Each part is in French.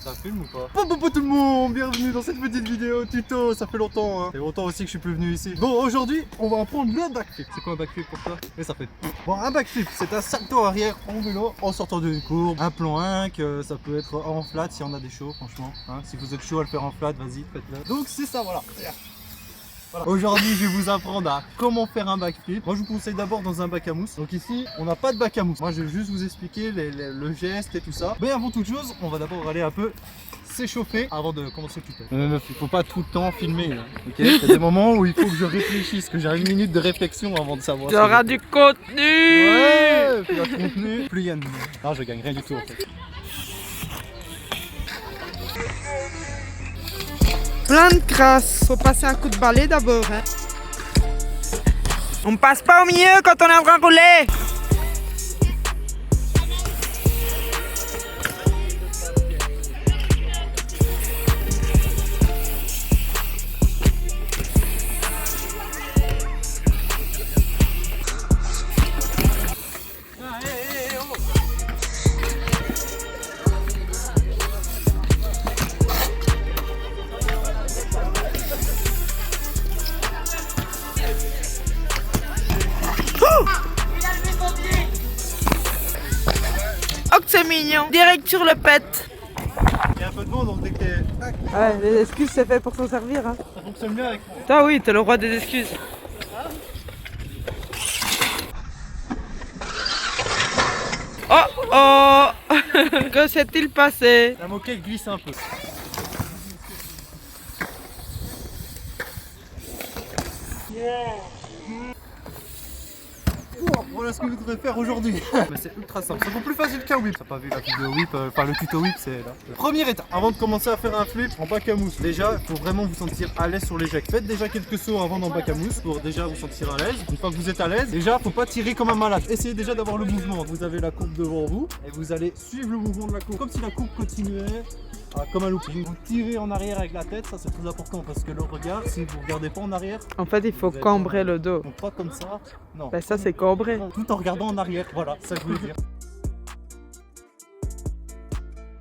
Ça filme ou pas? Bonjour tout le monde, bienvenue dans cette petite vidéo tuto, ça fait longtemps hein. Ça fait longtemps aussi que je suis plus venu ici. Bon, aujourd'hui, on va apprendre le backflip. C'est quoi un backflip pour toi? Mais ça fait... Bon, un backflip, c'est un salto arrière en vélo en sortant d'une courbe. Un plan 1, que ça peut être en flat si on a des chauds, franchement. Hein, si vous êtes chaud à le faire en flat, vas-y, faites-le. Donc c'est ça, voilà. Voilà. Aujourd'hui, je vais vous apprendre à comment faire un backflip. Moi, je vous conseille d'abord dans un bac à mousse. Donc ici, on n'a pas de bac à mousse. Moi, je vais juste vous expliquer le geste et tout ça. Mais avant toute chose, on va d'abord aller un peu s'échauffer avant de commencer le tuto. Il faut pas tout le temps filmer. Là. Okay, il y a des moments où il faut que je réfléchisse, que j'ai une minute de réflexion avant de savoir. Tu auras du contenu. Ouais, plus il y a de contenu, plus il y a de... Non, je gagne rien du tout en fait. Plein de crasse. Faut passer un coup de balai d'abord. Hein. On passe pas au milieu quand on est en train de rouler. Oh que c'est mignon. Direct sur le pet. Il y a un peu de vent donc dès que t'es... Ouais, les excuses c'est fait pour s'en servir. Hein. Ça fonctionne bien avec moi. Toi oui, t'es le roi des excuses. Oh oh. Que s'est-il passé? La moquette glisse un peu. Voilà ce que je voudrais faire aujourd'hui. Mais c'est ultra simple, c'est beaucoup plus facile qu'un whip. T'as pas vu la vidéo whip, enfin le tuto whip, c'est là. Première étape, avant de commencer à faire un flip en bac à mousse, déjà il faut vraiment vous sentir à l'aise sur l'éject. Faites déjà quelques sauts avant dans le bac à mousse pour déjà vous sentir à l'aise. Une fois que vous êtes à l'aise, déjà faut pas tirer comme un malade. Essayez déjà d'avoir le mouvement. Vous avez la courbe devant vous et vous allez suivre le mouvement de la courbe comme si la courbe continuait. Ah, comme un looping. Vous tirez en arrière avec la tête, ça c'est très important parce que le regard, si vous regardez pas en arrière, En fait, il faut cambrer le dos. donc pas comme ça, non. Ben ça c'est cambré. Tout en regardant en arrière, voilà, c'est ça que je voulais dire.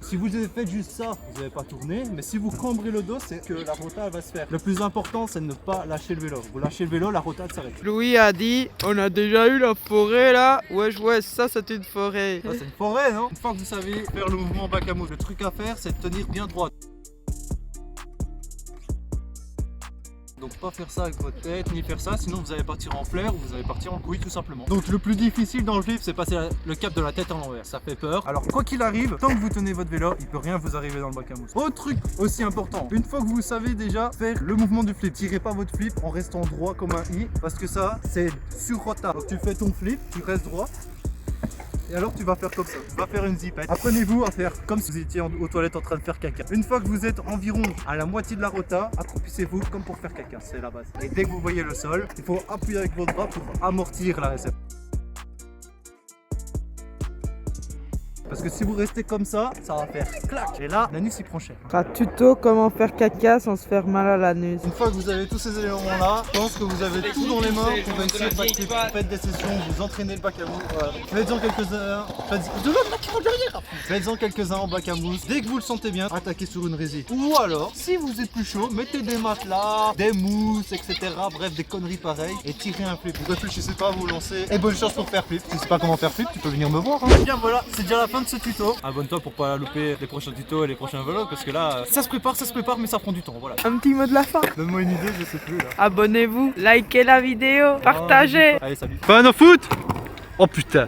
Si vous avez fait juste ça, vous n'avez pas tourné, mais si vous cambrez le dos, c'est que la rotade va se faire. Le plus important, c'est de ne pas lâcher le vélo. Vous lâchez le vélo, la rotade s'arrête. Louis a dit, on a déjà eu la forêt là. Wesh, ça c'est une forêt. Ça, c'est une forêt, non? Une fois que vous savez faire le mouvement bac à mousse, le truc à faire, c'est de tenir bien droit. Donc pas faire ça avec votre tête, ni faire ça, sinon vous allez partir en flare ou vous allez partir en couille tout simplement. Donc le plus difficile dans le flip, c'est passer le cap de la tête en l'envers. Ça fait peur. Alors quoi qu'il arrive, tant que vous tenez votre vélo, il peut rien vous arriver dans le bac à mousse. Autre truc aussi important, une fois que vous savez déjà faire le mouvement du flip, tirez pas votre flip en restant droit comme un i, parce que ça c'est sur rotard. Donc tu fais ton flip, tu restes droit. Et alors tu vas faire comme ça, tu vas faire une zipette. Apprenez-vous à faire comme si vous étiez aux toilettes en train de faire caca. Une fois que vous êtes environ à la moitié de la rota, accroupissez-vous comme pour faire caca, c'est la base. Et dès que vous voyez le sol, il faut appuyer avec votre bras pour amortir la réception. Parce que si vous restez comme ça va faire clac. Et là, l'anus il prend cher. Un tuto comment faire caca sans se faire mal à l'anus. Une fois que vous avez tous ces éléments là, je pense que vous avez tout dans les mains pour réussir le backflip. Faites des sessions, vous entraînez le bac à mousse. Voilà. Faites-en quelques-uns. Faites-en quelques-uns en bac à mousse. Dès que vous le sentez bien, attaquez sur une résine. Ou alors, si vous êtes plus chaud, mettez des matelas, des mousses, etc. Bref, des conneries pareilles et tirez un flip. Vous réfléchissez pas à vous lancer. Et bonne chance pour faire flip. Si tu sais pas comment faire flip, tu peux venir me voir. Hein. Et bien voilà, c'est déjà la fin de ce tuto. Abonne-toi pour pas louper les prochains tutos et les prochains vlogs parce que là, ça se prépare, mais ça prend du temps. Voilà. Un petit mot de la fin. Donne-moi une idée, je sais plus là. Abonnez-vous, likez la vidéo, partagez. Allez, salut. Fan of foot? Oh putain.